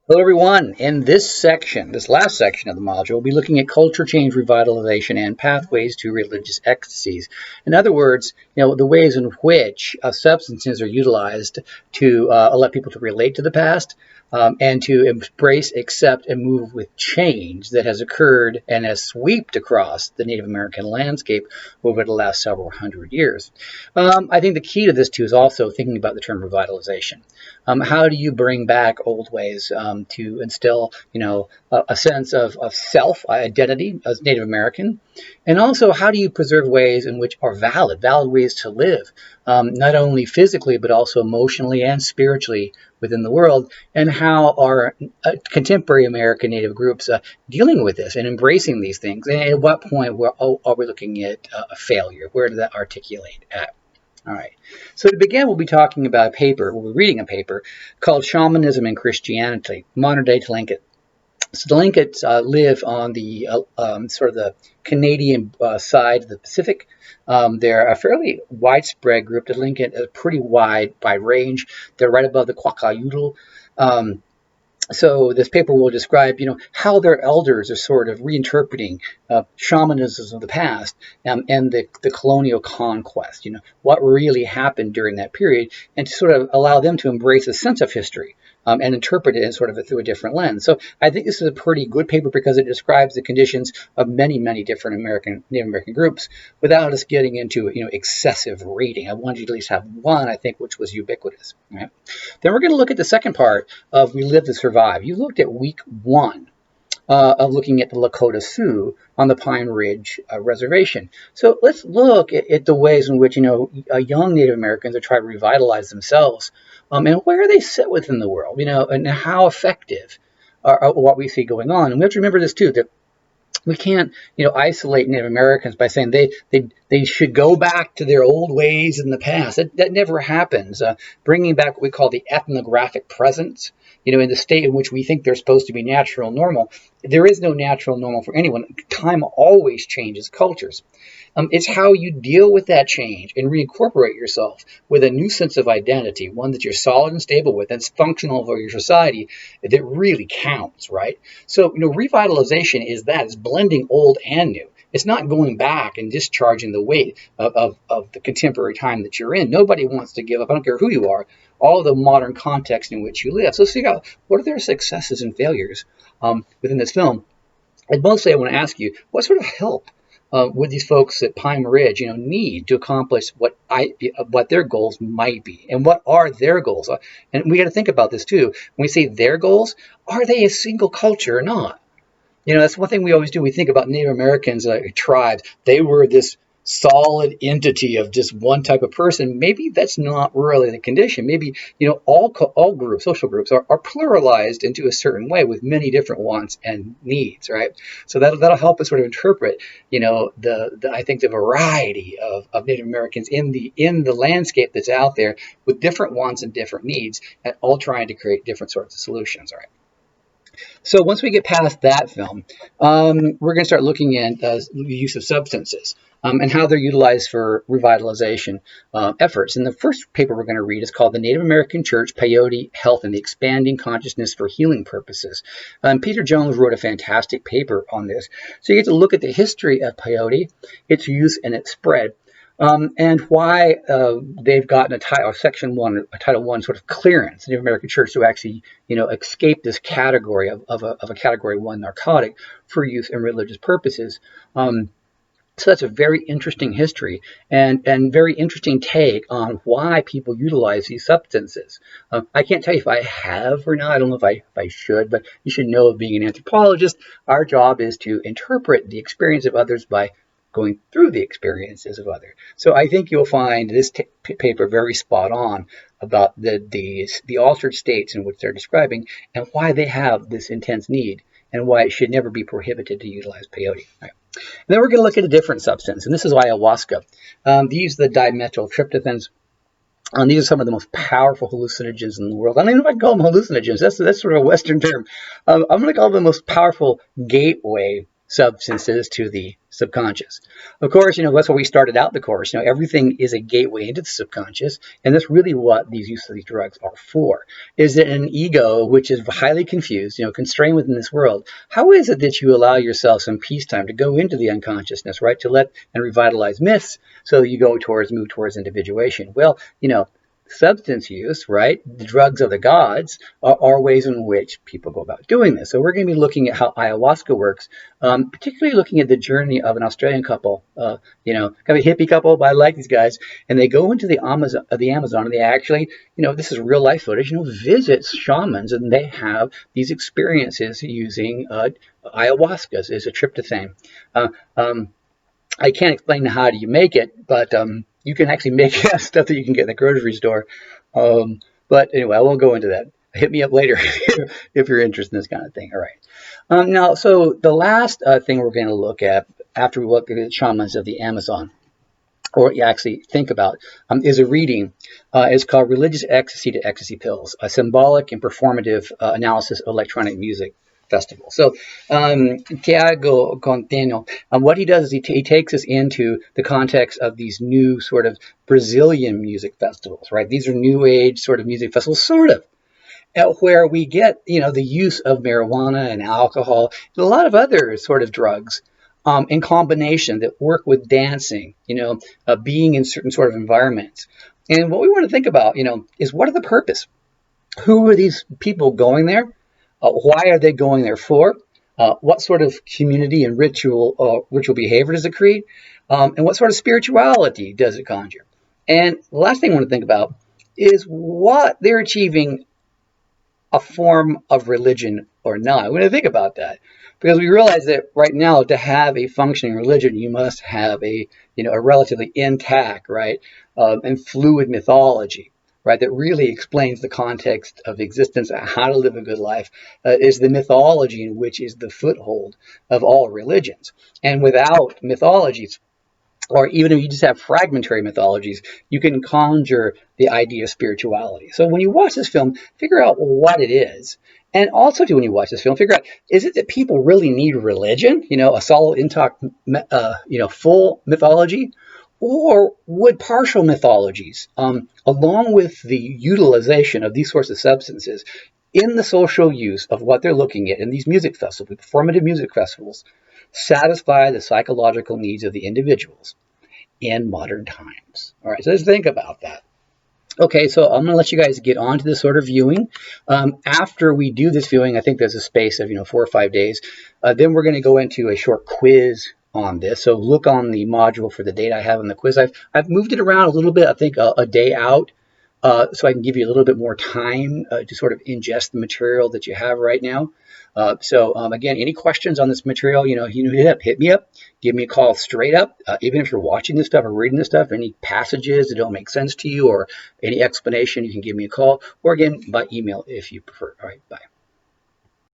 Hello, everyone. In this section, this last section of the module, we'll be looking at culture change, revitalization, and pathways to religious ecstasies. In other words, the ways in which substances are utilized to allow people to relate to the past and to embrace, accept, and move with change that has occurred and has swept across the Native American landscape over the last several hundred years. I think the key to this, too, is also thinking about the term revitalization. How do you bring back old ways to instill, a sense of self identity as Native American, and also how do you preserve ways in which are valid ways to live, not only physically but also emotionally and spiritually within the world, and how are contemporary American Native groups dealing with this and embracing these things, and at what point are we looking at a failure? Where does that articulate at? All right. So to begin, we'll be talking about a paper. We'll be reading a paper called Shamanism and Christianity, Modern Day Tlingit. So the Tlinkits live on the sort of the Canadian side of the Pacific. They're a fairly widespread group. The Tlingit is a pretty wide range. They're right above the Kwajalein. So this paper will describe, how their elders are sort of reinterpreting shamanism of the past and the colonial conquest, what really happened during that period, and to sort of allow them to embrace a sense of history and interpret it in sort of through a different lens. So I think this is a pretty good paper because it describes the conditions of many, many different Native American groups without us getting into, excessive reading. I wanted you to at least have one, I think, which was ubiquitous. Right? Then we're going to look at the second part of We Live to Survive. You looked at week one of looking at the Lakota Sioux on the Pine Ridge Reservation. So let's look at the ways in which, young Native Americans are trying to revitalize themselves and where they sit within the world, and how effective are what we see going on. And we have to remember this, too, that we can't, isolate Native Americans by saying they should go back to their old ways in the past. That never happens. Bringing back what we call the ethnographic presence, in the state in which we think they're supposed to be natural normal. There is no natural normal for anyone. Time always changes cultures. It's how you deal with that change and reincorporate yourself with a new sense of identity, one that you're solid and stable with, that's functional for your society, that really counts, right? So, revitalization is that. It's blending old and new. It's not going back and discharging the weight of the contemporary time that you're in. Nobody wants to give up. I don't care who you are. All the modern context in which you live. So see what are their successes and failures within this film. And mostly I want to ask you, what sort of help would these folks at Pine Ridge, need to accomplish what their goals might be, and what are their goals? And we got to think about this too. When we say their goals, are they a single culture or not? That's one thing we always do. We think about Native Americans, tribes. They were this solid entity of just one type of person. Maybe that's not really the condition. Maybe, all groups, social groups are pluralized into a certain way with many different wants and needs, right? So that'll help us sort of interpret, I think the variety of Native Americans in the landscape that's out there with different wants and different needs, and all trying to create different sorts of solutions, right? So once we get past that film, we're going to start looking at the use of substances and how they're utilized for revitalization efforts. And the first paper we're going to read is called The Native American Church, Peyote, Health, and the Expanding Consciousness for Healing Purposes. Peter Jones wrote a fantastic paper on this. So you get to look at the history of peyote, its use, and its spread. And why they've gotten a Title I sort of clearance, the Native American Church, to actually, escape this category of a Category 1 narcotic for use in religious purposes. So that's a very interesting history and very interesting take on why people utilize these substances. I can't tell you if I have or not. I don't know if I should, but you should know, being an anthropologist, our job is to interpret the experience of others by going through the experiences of others. So I think you'll find this paper very spot on about the altered states in which they're describing and why they have this intense need and why it should never be prohibited to utilize peyote. Right. And then we're going to look at a different substance, and this is ayahuasca. These are the dimethyltryptaphans. These are some of the most powerful hallucinogens in the world. I don't even know if I can call them hallucinogens. That's sort of a Western term. I'm going to call them the most powerful gateway substances to the subconscious. Of course, that's why we started out the course. Everything is a gateway into the subconscious, and that's really what these use of these drugs are for. Is it an ego which is highly confused, constrained within this world? How is it that you allow yourself some peacetime to go into the unconsciousness, right? To let and revitalize myths so you move towards individuation. Well, substance use, right? The drugs of the gods are ways in which people go about doing this. So we're going to be looking at how ayahuasca works, particularly looking at the journey of an Australian couple, kind of a hippie couple, but I like these guys. And they go into the Amazon, and they actually, this is real life footage, visit shamans, and they have these experiences using ayahuasca as a tryptophan. I can't explain how do you make it, but you can actually make stuff that you can get in the grocery store. But anyway, I won't go into that. Hit me up later if you're interested in this kind of thing. All right. Now, so the last thing we're going to look at after we look at the shamans of the Amazon, or you actually think about, is a reading. It's called Religious Ecstasy to Ecstasy Pills, a symbolic and performative analysis of electronic music festival. So Tiago Conteno, what he does is he takes us into the context of these new sort of Brazilian music festivals, right? These are new age sort of music festivals, sort of, where we get, the use of marijuana and alcohol and a lot of other sort of drugs in combination that work with dancing, being in certain sort of environments. And what we want to think about, is what are the purpose? Who are these people going there? Why are they going there for? What sort of community and ritual behavior does it create? And what sort of spirituality does it conjure? And the last thing I want to think about is what they're achieving a form of religion or not. We're going to think about that because we realize that right now to have a functioning religion, you must have a relatively intact, right, and fluid mythology, right, that really explains the context of existence, how to live a good life, is the mythology in which is the foothold of all religions. And without mythologies, or even if you just have fragmentary mythologies, you can conjure the idea of spirituality. So when you watch this film, figure out what it is. And also, when you watch this film, figure out, is it that people really need religion, a solid, intact, full mythology? Or would partial mythologies, along with the utilization of these sorts of substances in the social use of what they're looking at in these music festivals, performative music festivals, satisfy the psychological needs of the individuals in modern times? All right, so let's think about that. Okay, so I'm going to let you guys get on to this sort of viewing. After we do this viewing, I think there's a space of 4 or 5 days. Then we're going to go into a short quiz on this. So look on the module for the date I have on the quiz. I've moved it around a little bit, I think a day out, so I can give you a little bit more time to sort of ingest the material that you have right now. Again, any questions on this material, hit me up, give me a call straight up. Even if you're watching this stuff or reading this stuff, any passages that don't make sense to you or any explanation, you can give me a call, or again, by email if you prefer. All right, bye.